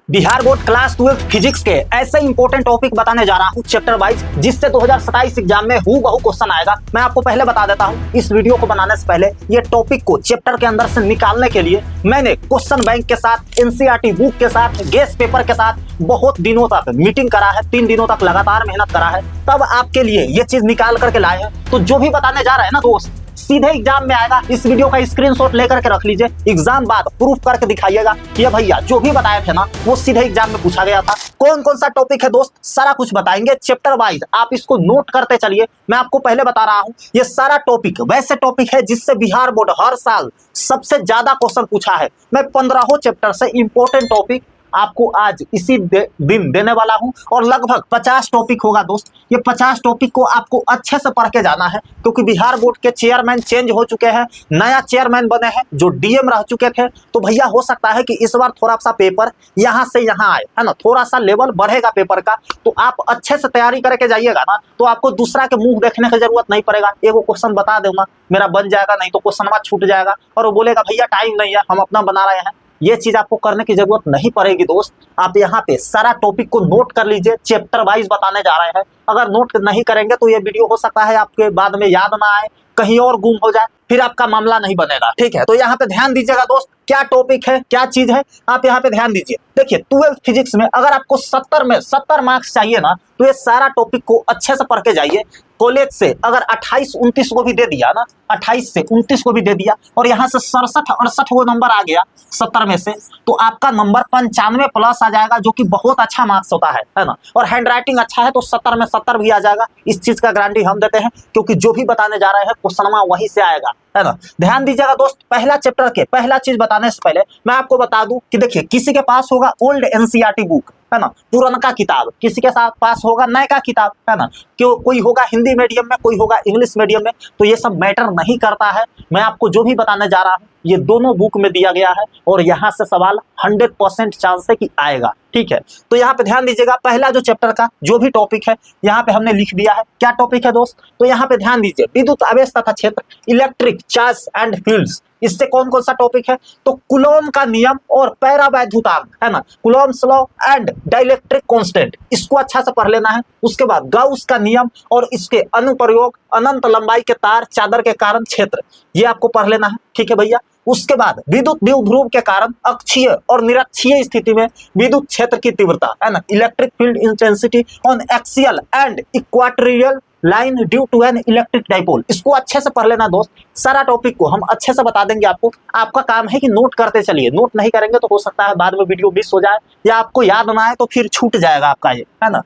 Bihar board class 12 physics के ऐसे important topic बताने जा रहा हूँ चैप्टर वाइज, जिससे 2027 एग्जाम में हूबहू क्वेश्चन आएगा। मैं आपको पहले बता देता हूँ, इस वीडियो को बनाने से पहले ये टॉपिक को चैप्टर के अंदर से निकालने के लिए मैंने क्वेश्चन बैंक के साथ, एनसीईआरटी बुक के साथ, गेस्ट पेपर के साथ बहुत दिनों तक मीटिंग करा है, 3 दिनों तक लगातार मेहनत करा है, तब आपके लिए ये चीज निकाल करके लाए हैं। तो जो भी बताने जा रहे हैं ना दोस्त, सीधे एग्जाम में आएगा। इस वीडियो का स्क्रीनशॉट लेकर के रख लीजिए, एग्जाम बाद प्रूफ करके दिखाइएगा कि ये भैया जो भी बताए थे ना वो सीधे एग्जाम में पूछा गया था। कौन कौन सा टॉपिक है दोस्त, सारा कुछ बताएंगे चैप्टर वाइज, आप इसको नोट करते चलिए। मैं आपको पहले बता रहा हूँ, ये सारा टॉपिक वैसे टॉपिक है जिससे बिहार बोर्ड हर साल सबसे ज्यादा क्वेश्चन पूछा है। मैं 15 चैप्टर से इंपॉर्टेंट टॉपिक आपको आज इसी दिन देने वाला हूं, और लगभग 50 टॉपिक होगा दोस्त। ये 50 टॉपिक को आपको अच्छे से पढ़ के जाना है, क्योंकि बिहार बोर्ड के चेयरमैन चेंज हो चुके हैं, नया चेयरमैन बने हैं जो डीएम रह चुके थे। तो भैया हो सकता है कि इस बार थोड़ा सा पेपर यहाँ से यहाँ आए, है ना, थोड़ा सा लेवल बढ़ेगा पेपर का। तो आप अच्छे से तैयारी करके जाइएगा ना, तो आपको दूसरा के मुंह देखने की जरूरत नहीं पड़ेगा। एगो क्वेश्चन बता दूंगा, मेरा बन जाएगा, नहीं तो क्वेश्चन छूट जाएगा और वो बोलेगा भैया टाइम नहीं है, हम अपना बना रहे हैं। ये चीज आपको करने की जरूरत नहीं पड़ेगी दोस्त। आप यहाँ पे सारा टॉपिक को नोट कर लीजिए, चैप्टर वाइज बताने जा रहे हैं। अगर नोट नहीं करेंगे तो ये वीडियो हो सकता है आपके बाद में याद ना आए, कहीं और गुम हो जाए, फिर आपका मामला नहीं बनेगा। ठीक है, तो यहाँ पे ध्यान दीजिएगा दोस्त, क्या टॉपिक है, क्या चीज है, आप यहाँ पे ध्यान दीजिए। देखिए 12 फिजिक्स में अगर आपको 70 में 70 मार्क्स चाहिए ना, तो ये सारा टॉपिक को अच्छे से पढ़ के जाइए। कॉलेज से अगर 28-29 को भी दे दिया ना, 28 से 29 को भी दे दिया, और यहाँ से 67-68 वो नंबर आ गया 70 में से, तो आपका नंबर 95 प्लस आ जाएगा, जो कि बहुत अच्छा मार्क्स होता है ना। और हैंड राइटिंग अच्छा है तो 70 में 70 भी आ जाएगा। इस चीज का गारंटी हम देते हैं, क्योंकि जो भी बताने जा रहे हैं क्वेश्चन वहीं से आएगा, है ना। ध्यान दीजिएगा दोस्त, पहला चैप्टर के पहला चीज बताने से पहले मैं आपको बता दूं कि देखिए, किसी के पास होगा ओल्ड एनसीईआरटी बुक, है ना, पुराना किताब, किसी के साथ पास होगा नया का किताब, है ना, क्यों कोई होगा हिंदी मीडियम में, कोई होगा इंग्लिश मीडियम में, तो ये सब मैटर नहीं करता है। मैं आपको जो भी बताने जा रहा हूँ ये दोनों बुक में दिया गया है, और यहाँ से सवाल 100% चांस है कि आएगा। ठीक है, तो यहाँ पे ध्यान दीजिएगा, पहला जो चैप्टर का जो भी टॉपिक है यहाँ पे हमने लिख दिया है। क्या टॉपिक है दोस्त, तो यहाँ पे ध्यान दीजिए, विद्युत आवेश तथा क्षेत्र, इलेक्ट्रिक चार्ज एंड फील्ड्स। इससे कौन कौन सा टॉपिक है, तो कूलॉम का नियम और पैरावैद्युतांक, है ना, Coulomb's law and dielectric constant, इसको अच्छा से पढ़ लेना है। उसके बाद गाउस का नियम और इसके अनुप्रयोग, अनंत लंबाई के तार चादर के कारण क्षेत्र, ये आपको पढ़ लेना है। ठीक है भैया, उसके बाद विद्युत द्विध्रुव के कारण अक्षीय और निरक्षीय स्थिति में विद्युत क्षेत्र की तीव्रता, है ना, electric field intensity on axial and equatorial line due to an electric dipole, इसको अच्छे से पढ़ लेना दोस्त। सारा टॉपिक को हम अच्छे से बता देंगे आपको, आपका काम है कि नोट करते चलिए। नोट नहीं करेंगे तो हो सकता है बाद में वीडियो मिस हो जाए, या आपको याद ना आए तो फिर छूट जाएगा आपका ये, है ना।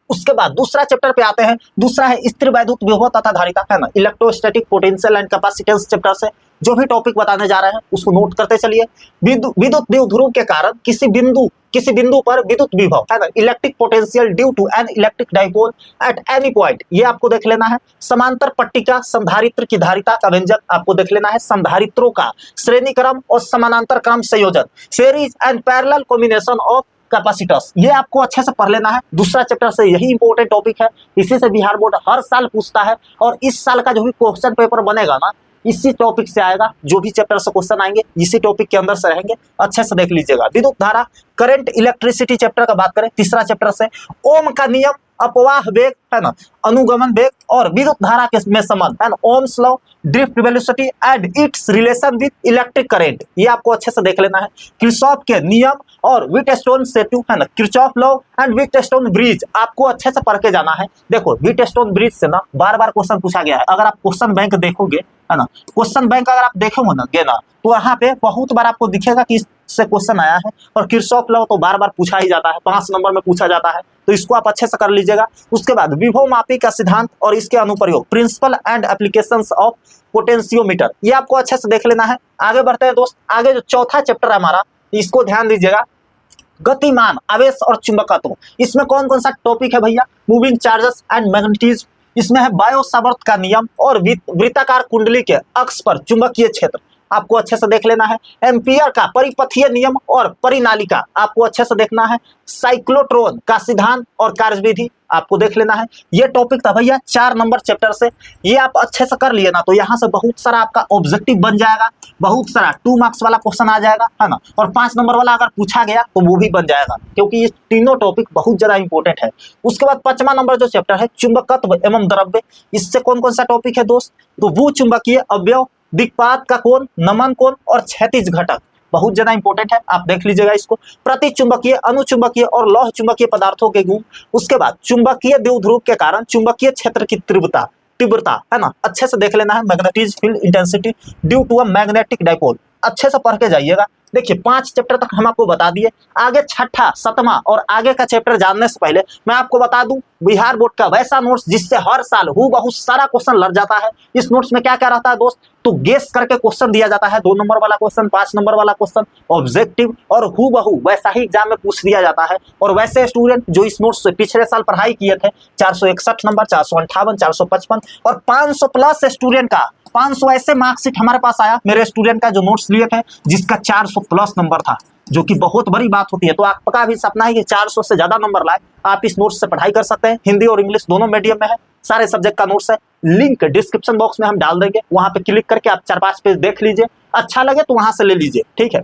उसके बाद दूसरा चैप्टर पे आते हैं, दूसरा है स्थिर वैद्युत विभव तथा धारिता, है ना, electrostatic potential and capacitance chapter से जो भी टॉपिक बताने जा रहे हैं उसको नोट करते चलिए। विद्युत द्विध्रुव के कारण किसी बिंदु पर विद्युत विभव, है ना, electric potential due to an electric dipole at any point, ये आपको देख लेना है। समांतर पट्टिका संधारित्र की धारिता का व्यंजक आपको देख लेना है। संधारित्रों का श्रेणी क्रम और समानांतर क्रम संयोजन, series and parallel combination of capacitors, ये आपको अच्छे से पढ़ लेना है। दूसरा चैप्टर से यही इंपॉर्टेंट टॉपिक है, इसी से बिहार बोर्ड हर साल पूछता है, और इस साल का जो भी क्वेश्चन पेपर बनेगा ना, इसी टॉपिक से आएगा। जो भी चैप्टर से क्वेश्चन आएंगे इसी टॉपिक के अंदर से रहेंगे, अच्छे से देख लीजिएगा। विद्युत धारा, करंट, इलेक्ट्रिसिटी चैप्टर का बात करें तीसरा चैप्टर से, ओम का नियम, अपवाह वेग, है ना, अनुगमन वेग और विद्युत धारा के में संबंध, है ना, Ohm's law, drift velocity and it's relation with electric current, ये आपको अच्छे से देख लेना है। किरचॉफ के नियम और व्हीटस्टोन सेतु, है ना, Kirchhoff law and Wheatstone bridge, आपको अच्छे से पढ़ के जाना है। देखो व्हीटस्टोन ब्रिज से ना बार बार क्वेश्चन पूछा गया है। अगर आप क्वेश्चन बैंक देखोगे, है ना, क्वेश्चन बैंक अगर आप देखोगे ना तो वहां पे बहुत बार आपको दिखेगा कि इससे क्वेश्चन आया है, और किरचॉफ लॉ तो बार बार पूछा ही जाता है, 5 नंबर में पूछा जाता है, तो इसको आप अच्छे से कर लीजिएगा। उसके बाद विभव मापी का सिद्धांत और इसके अनुप्रयोग, principle and applications of potentiometer, ये आपको अच्छे से देख लेना है। आगे बढ़ते हैं दोस्त, आगे जो चौथा चैप्टर है हमारा, इसको ध्यान दीजिएगा, गतिमान, आवेश और चुंबकत्व। इसमें कौन कौन सा टॉपिक है भैया, मूविंग चार्जेस एंड मैग्नेटिज्म, इसमें है बायो सावर्त का नियम और वृत्ताकार कुंडली के अक्ष पर चुंबकीय क्षेत्र, आपको अच्छे से देख लेना है। एम्पियर का परिपथीय नियम और परिनालिका आपको अच्छे से देखना है। साइक्लोट्रॉन का सिद्धांत और कार्यविधि आपको देख लेना है। ये टॉपिक था भैया 4 नंबर चैप्टर से। ये आप अच्छे से कर लिए ना तो यहाँ से बहुत सारा आपका ऑब्जेक्टिव बन जाएगा, बहुत सारा 2 मार्क्स वाला क्वेश्चन आ जाएगा, है ना। और 5 नंबर वाला अगर पूछा गया तो वो भी बन जाएगा, क्योंकि ये तीनों टॉपिक बहुत ज्यादा इंपॉर्टेंट है। उसके बाद 5वां नंबर जो चैप्टर है चुंबकत्व एवं द्रव्य, इससे कौन कौन सा टॉपिक है दोस्त, तो वो चुंबकीय अवयव, दिक्पात का कोण, नमन कोण और क्षैतिज घटक बहुत ज्यादा इंपॉर्टेंट है, आप देख लीजिएगा इसको। प्रति चुंबकीय, अनुचुंबकीय और लौह चुंबकीय पदार्थों के गुण। उसके बाद चुंबकीय द्विध्रुव के कारण चुंबकीय क्षेत्र की तीव्रता है ना, अच्छे से देख लेना है। Magnetic field intensity due to a magnetic dipole, अच्छे से पढ़ के जाइएगा। देखिए 5 चैप्टर तक हम आपको बता दिए। आगे 6ठा 7वां और आगे का चैप्टर जानने से पहले मैं आपको बता दूं बिहार बोर्ड का वैसा नोट्स जिससे हर साल बहुत सारा क्वेश्चन लग जाता है। इस नोट्स में क्या क्या रहता है दोस्त, तो गेस करके क्वेश्चन दिया जाता है, 2 नंबर वाला क्वेश्चन, 5 नंबर वाला क्वेश्चन, ऑब्जेक्टिव और हूबहू वैसा ही एग्जाम में पूछ दिया जाता है। और वैसे स्टूडेंट जो इस नोट्स से पिछले साल पढ़ाई किए थे 461 नंबर, 458, 455 और 500 प्लस स्टूडेंट का 500 ऐसे मार्कशीट हमारे पास आया मेरे स्टूडेंट का जो नोट्स लिए थे जिसका 400 प्लस नंबर था, जो कि बहुत बड़ी बात होती है। तो आपका भी सपना है कि 400 से ज्यादा नंबर लाए, आप इस नोट्स से पढ़ाई कर सकते हैं। हिंदी और इंग्लिश दोनों मीडियम में है, सारे सब्जेक्ट का नोट्स है। लिंक डिस्क्रिप्शन बॉक्स में हम डाल देंगे, वहां पे क्लिक करके आप 4-5 पेज देख लीजिए, अच्छा लगे तो वहां से ले लीजिए, ठीक है।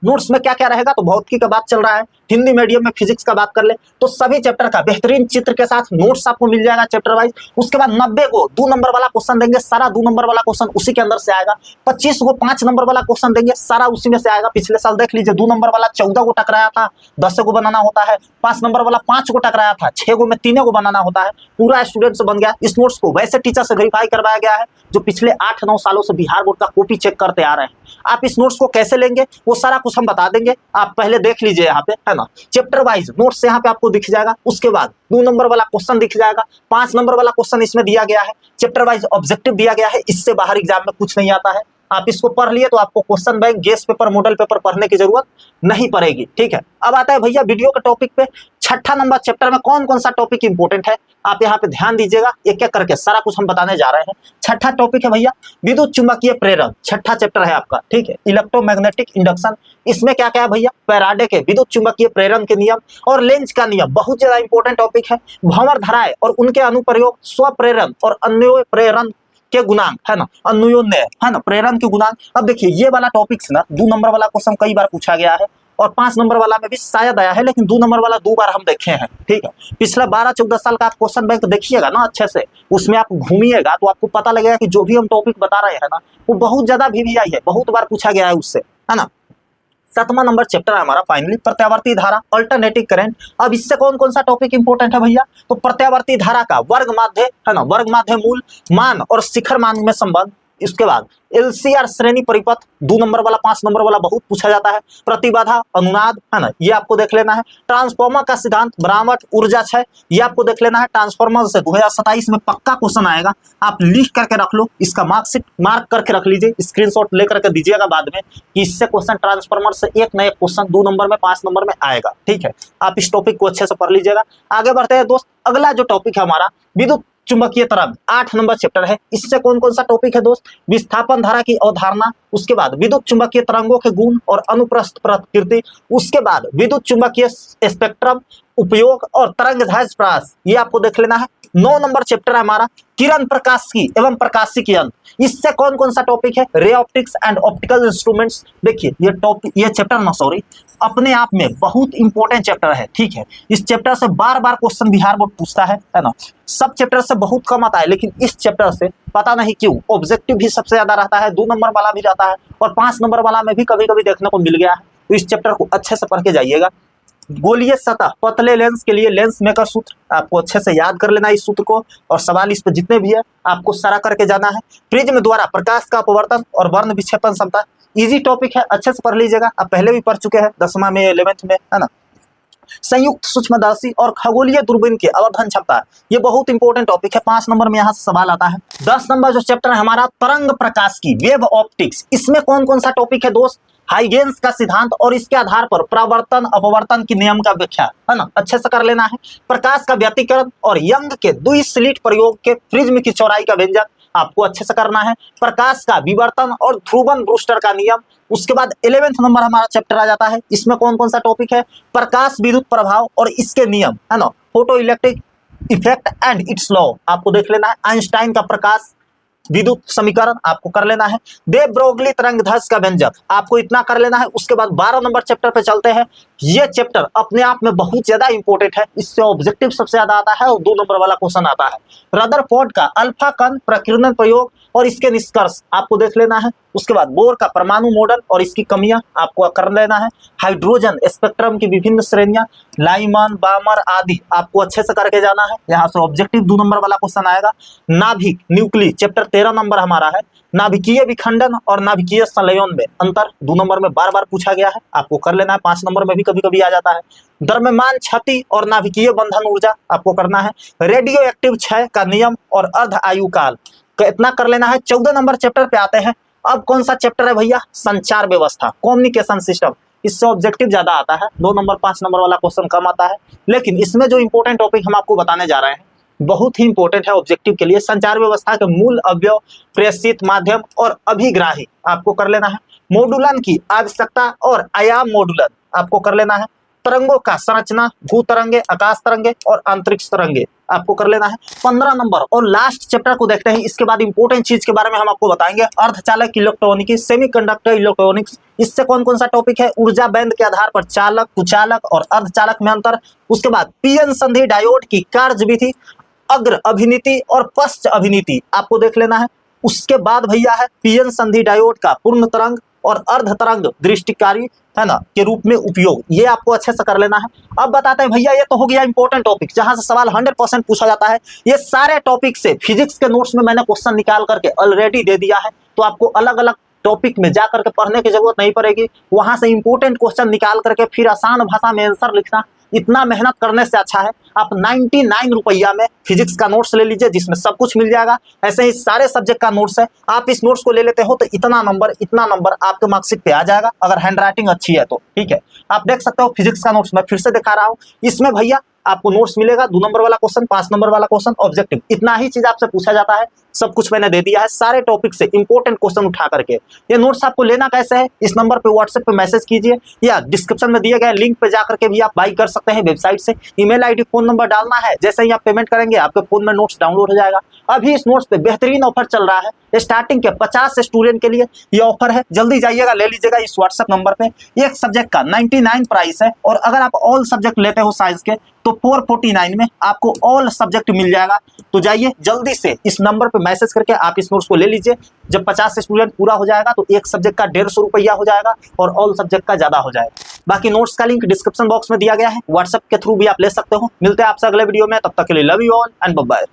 नोट्स में क्या क्या रहेगा, तो भौतिकी का बात चल रहा है, हिंदी मीडियम में फिजिक्स का बात कर ले तो सभी चैप्टर का बेहतरीन चित्र के साथ नोट्स आपको मिल जाएगा चैप्टर वाइज। उसके बाद 90 को 2 नंबर वाला क्वेश्चन देंगे, सारा 2 नंबर वाला क्वेश्चन उसी के अंदर से आएगा। 25 को 5 नंबर वाला क्वेश्चन देंगे, सारा उसी में से आएगा। पिछले साल देख लीजिए 2 नंबर वाला 14 को टकराया था, 10 को बनाना होता है। 5 नंबर वाला 5 को टकराया था, 6 को में 3 को बनाना होता है। पूरा स्टूडेंट से बन गया। इस नोट्स को वैसे टीचर से वेरीफाई करवाया गया है जो पिछले 8-9 सालों से बिहार बोर्ड का कॉपी चेक करते आ रहे हैं। आप इस नोट्स को कैसे लेंगे वो सारा कुछ हम बता देंगे, आप पहले देख लीजिए यहाँ पे, है ना। चैप्टर वाइज नोट्स यहाँ पे आपको दिख जाएगा। उसके बाद 2 नंबर वाला क्वेश्चन दिख जाएगा, 5 नंबर वाला क्वेश्चन इसमें दिया गया है, चैप्टर वाइज ऑब्जेक्टिव दिया गया है। इससे बाहर एग्जाम में कुछ नहीं आता है। आप इसको पढ़ लिए तो आपको question bank, guess paper, model paper पढ़ने की जरूरत नहीं पड़ेगी, ठीक है। अब आता है भैया वीडियो के टॉपिक पे। 6ठा नंबर चैप्टर में कौन कौन सा टॉपिक इंपॉर्टेंट है आप यहाँ पे ध्यान दीजिएगा, एक एक करके सारा कुछ हम बताने जा रहे हैं। 6ठा टॉपिक है भैया विद्युत चुंबकीय प्रेरण, 6ठा चैप्टर है आपका, ठीक है। इलेक्ट्रोमैग्नेटिक इंडक्शन, इसमें क्या क्या है भैया, फैराडे के विद्युत चुंबकीय प्रेरण के नियम और लेंज का नियम, बहुत ज्यादा इंपॉर्टेंट टॉपिक है। भंवर धाराएं और उनके अनुप्रयोग, स्वप्रेरण और अन्योन्य प्रेरण के गुणांक, है ना, अन्योन्य, है ना, प्रेरण के गुणांक। अब देखिए ये वाला टॉपिक ना 2 नंबर वाला क्वेश्चन कई बार पूछा गया है और 5 नंबर वाला में भी शायद आया है, लेकिन 2 नंबर वाला 2 बार हम देखे हैं, ठीक है। पिछला 12-14 साल का आप क्वेश्चन बैंक देखिएगा ना अच्छे से, उसमें आप घूमिएगा तो आपको पता लगेगा कि जो भी हम टॉपिक बता रहे हैं ना वो बहुत ज्यादा VVI है, बहुत बार पूछा गया है उससे, है ना। 7वां नंबर चैप्टर है हमारा फाइनली प्रत्यावर्ती धारा, अल्टरनेटिंग करंट। अब इससे कौन कौन सा टॉपिक इंपॉर्टेंट है भैया, तो प्रत्यावर्ती धारा का वर्ग माध्य, है ना, वर्ग माध्य मूल मान और शिखर मान में संबंध। इसके बाद LCR श्रेणी परिपथ, 2 नंबर वाला 5 नंबर वाला बहुत पूछा जाता है। प्रतिबाधा अनुनाद, है ना, ये आपको देख लेना है। ट्रांसफॉर्मर का सिद्धांत, बरामद, ऊर्जा क्षय, ये आपको देख लेना है। ट्रांसफॉर्मर से 2027 में पक्का क्वेश्चन आएगा, आप लिख करके रख लो, इसका मार्कशीट मार्क करके रख लीजिए, स्क्रीनशॉट लेकर के दीजिएगा बाद में कि इससे क्वेश्चन ट्रांसफॉर्मर से एक न एक क्वेश्चन 2 नंबर में 5 नंबर में आएगा, ठीक है। आप इस टॉपिक को अच्छे से पढ़ लीजिएगा। आगे बढ़ते हैं दोस्त, अगला जो टॉपिक है हमारा विद्युत चुंबकीय तरंग, 8 नंबर चैप्टर है। इससे कौन कौन सा टॉपिक है दोस्त, विस्थापन धारा की अवधारणा, उसके बाद विद्युत चुंबकीय तरंगों के गुण और अनुप्रस्थ प्रकृति, उसके बाद विद्युत चुंबकीय स्पेक्ट्रम उपयोग और तरंग दैर्ध्य प्रास, ये आपको देख लेना है। 9 नंबर चैप्टर है हमारा किरण प्रकाशिकी एवं प्रकाशिकी यंत्र। इससे कौन कौन सा टॉपिक है, ray optics and optical instruments. देखिए ये टॉपिक, ये चैप्टर ना सॉरी अपने आप में बहुत इंपॉर्टेंट चैप्टर है, ठीक है। इस चैप्टर से बार बार क्वेश्चन बिहार बोर्ड पूछता है ना। सब चैप्टर से बहुत कम आता है, लेकिन इस चैप्टर से पता नहीं क्यों ऑब्जेक्टिव भी सबसे ज्यादा रहता है, 2 नंबर वाला भी रहता है और 5 नंबर वाला में भी कभी कभी देखने को मिल गया है। तो इस चैप्टर को अच्छे से पढ़ के जाइएगा। गोलीय सतह पतले लेंस के लिए लेंस मेकर सूत्र, आपको अच्छे से याद कर लेना इस सूत्र को, और सवाल इस पर जितने भी है आपको सारा करके जाना है। प्रिज्म द्वारा प्रकाश का अपवर्तन और वर्ण विक्षेपण क्षमता, इजी टॉपिक है, अच्छे से पढ़ लीजिएगा। आप पहले भी पढ़ चुके हैं 10वां में, 11th में, है ना। संयुक्त सूक्ष्मदर्शी और खगोलीय दूरबीन की अवधन क्षमता, ये बहुत इंपॉर्टेंट टॉपिक है, 5 नंबर में यहाँ से सवाल आता है। 10 नंबर जो चैप्टर है हमारा तरंग प्रकाश की, वेव ऑप्टिक्स, इसमें कौन कौन सा टॉपिक है दोस्त, हाइगेंस का सिद्धांत और इसके आधार पर परावर्तन अपवर्तन की नियम का व्याख्या, है ना, अच्छे से कर लेना है। प्रकाश का व्यतिकरण और यंग के द्विस्लिट प्रयोग के प्रिज्म की चौड़ाई का व्यंजक, आपको अच्छे से करना है। प्रकाश का विवर्तन और ध्रुवन ब्रूस्टर का नियम। उसके बाद 11वां नंबर हमारा चैप्टर आ जाता है। इसमें कौन कौन सा टॉपिक है? प्रकाश विद्युत प्रभाव और इसके नियम, है ना, photo electric effect and it's law आपको देख लेना है। आइंस्टाइन का प्रकाश विद्युत समीकरण आपको कर लेना है। दे ब्रोगली तरंग ध्वज का व्यंजक आपको इतना कर लेना है। उसके बाद 12 नंबर चैप्टर पे चलते हैं। ये चैप्टर अपने आप में बहुत ज्यादा इंपॉर्टेंट है, इससे ऑब्जेक्टिव सबसे ज्यादा आता है और 2 नंबर वाला क्वेश्चन आता है। रदरफोर्ड का अल्फा कण प्रकीर्णन प्रयोग और इसके निष्कर्ष आपको देख लेना है। उसके बाद बोर का परमाणु मॉडल और इसकी कमियां आपको कर लेना है। हाइड्रोजन स्पेक्ट्रम की विभिन्न श्रेणियां, लाइमन, बामर आदि आपको अच्छे से करके जाना है। यहाँ से ऑब्जेक्टिव 2 नंबर वाला क्वेश्चन आएगा। नाभिक न्यूक्ली चैप्टर 13 नंबर हमारा है। नाभिकीय विखंडन और नाभिकीय संलयन में अंतर 2 नंबर में बार बार पूछा गया है, आपको कर लेना है। 5 नंबर में भी कभी कभी आ जाता है। द्रव्यमान क्षति और नाभिकीय बंधन ऊर्जा आपको करना है। रेडियो एक्टिव क्षय का नियम और अर्ध आयु काल इतना कर लेना है। 14 नंबर चैप्टर पे आते हैं। अब कौन सा चैप्टर है भैया? संचार व्यवस्था, कम्युनिकेशन सिस्टम। इससे ऑब्जेक्टिव ज्यादा आता है, 2 नंबर 5 नंबर वाला क्वेश्चन कम आता है। लेकिन इसमें जो इंपॉर्टेंट टॉपिक हम आपको बताने जा रहे हैं बहुत ही इंपॉर्टेंट है ऑब्जेक्टिव के लिए। संचार व्यवस्था के मूल अवयव, प्रेषित माध्यम और अभिग्राही आपको कर लेना है। मॉडुलन की आवश्यकता और आयाम मॉडुलन आपको कर लेना है। तरंगों का संरचना, भू तरंगे, आकाश तरंगे और अंतरिक्ष तरंगे आपको कर लेना है। 15 नंबर और लास्ट चैप्टर को देखते हैं। इसके बाद इंपॉर्टेंट चीज के बारे में हम आपको बताएंगे। अर्धचालक इलेक्ट्रॉनिकी, सेमीकंडक्टर इलेक्ट्रॉनिक्स। इससे कौन कौन सा टॉपिक है? ऊर्जा बैंड के आधार पर चालक, कुचालक और अर्धचालक में अंतर। उसके बाद पीएन संधि डायोड की कार्यविधि, अग्र अभिनीति और पश्च अभिनीति आपको देख लेना है। उसके बाद भैया है पीएन संधि डायोड का पूर्ण तरंग और अर्ध तरंग दृष्टिकारी, है ना, के रूप में उपयोग, ये आपको अच्छे से कर लेना है। अब बताते हैं भैया, ये तो हो गया इंपॉर्टेंट टॉपिक जहां से सवाल 100% पूछा जाता है। ये सारे टॉपिक से फिजिक्स के नोट्स में मैंने क्वेश्चन निकाल करके ऑलरेडी दे दिया है, तो आपको अलग अलग टॉपिक में जा करके पढ़ने की जरूरत नहीं पड़ेगी। वहां से इंपॉर्टेंट क्वेश्चन निकाल करके फिर आसान भाषा में आंसर लिखना, इतना मेहनत करने से अच्छा है आप 99 रुपया में फिजिक्स का नोट्स ले लीजिए, जिसमें सब कुछ मिल जाएगा। ऐसे ही सारे सब्जेक्ट का नोट्स है, आप इस नोट्स को ले लेते हो तो इतना नंबर आपके मार्कशीट पे आ जाएगा, अगर हैंड राइटिंग अच्छी है तो। ठीक है, आप देख सकते हो फिजिक्स का नोट्स मैं फिर से दिखा रहा हूँ। इसमें भैया आपको नोट्स मिलेगा, 2 नंबर वाला क्वेश्चन, 5 नंबर वाला क्वेश्चन, ऑब्जेक्टिव, इतना ही चीज आपसे पूछा जाता है। सब कुछ मैंने दे दिया है, सारे टॉपिक से इंपॉर्टेंट क्वेश्चन उठा करके। ये नोट्स आपको लेना कैसे है? इस नंबर पे व्हाट्सएप पे मैसेज कीजिए या डिस्क्रिप्शन में दिए गए लिंक पे जा करके भी आप बाई कर सकते हैं वेबसाइट से। ईमेल आईडी, फोन नंबर डालना है, जैसे ही आप पेमेंट करेंगे आपके फोन में नोट्स डाउनलोड हो जाएगा। अभी इस नोट्स पे बेहतरीन ऑफर चल रहा है, स्टार्टिंग के 50 स्टूडेंट के लिए ये ऑफर है। जल्दी जाइएगा, ले लीजिएगा इस व्हाट्सएप नंबर पे। एक सब्जेक्ट का 99 प्राइस है, और अगर आप ऑल सब्जेक्ट लेते हो साइंस के तो 449 में आपको ऑल सब्जेक्ट मिल जाएगा। तो जाइए जल्दी से इस नंबर पे मैसेज करके आप इस नोट्स को ले लीजिए। जब 50 स्टूडेंट पूरा हो जाएगा तो एक सब्जेक्ट का 150 रुपया हो जाएगा और ऑल सब्जेक्ट का ज्यादा हो जाएगा। बाकी नोट्स का लिंक डिस्क्रिप्शन बॉक्स में दिया गया है, व्हाट्सएप के थ्रू भी आप ले सकते हो। मिलते हैं आपसे अगले वीडियो में, तब तक के लिए love you all and bye bye.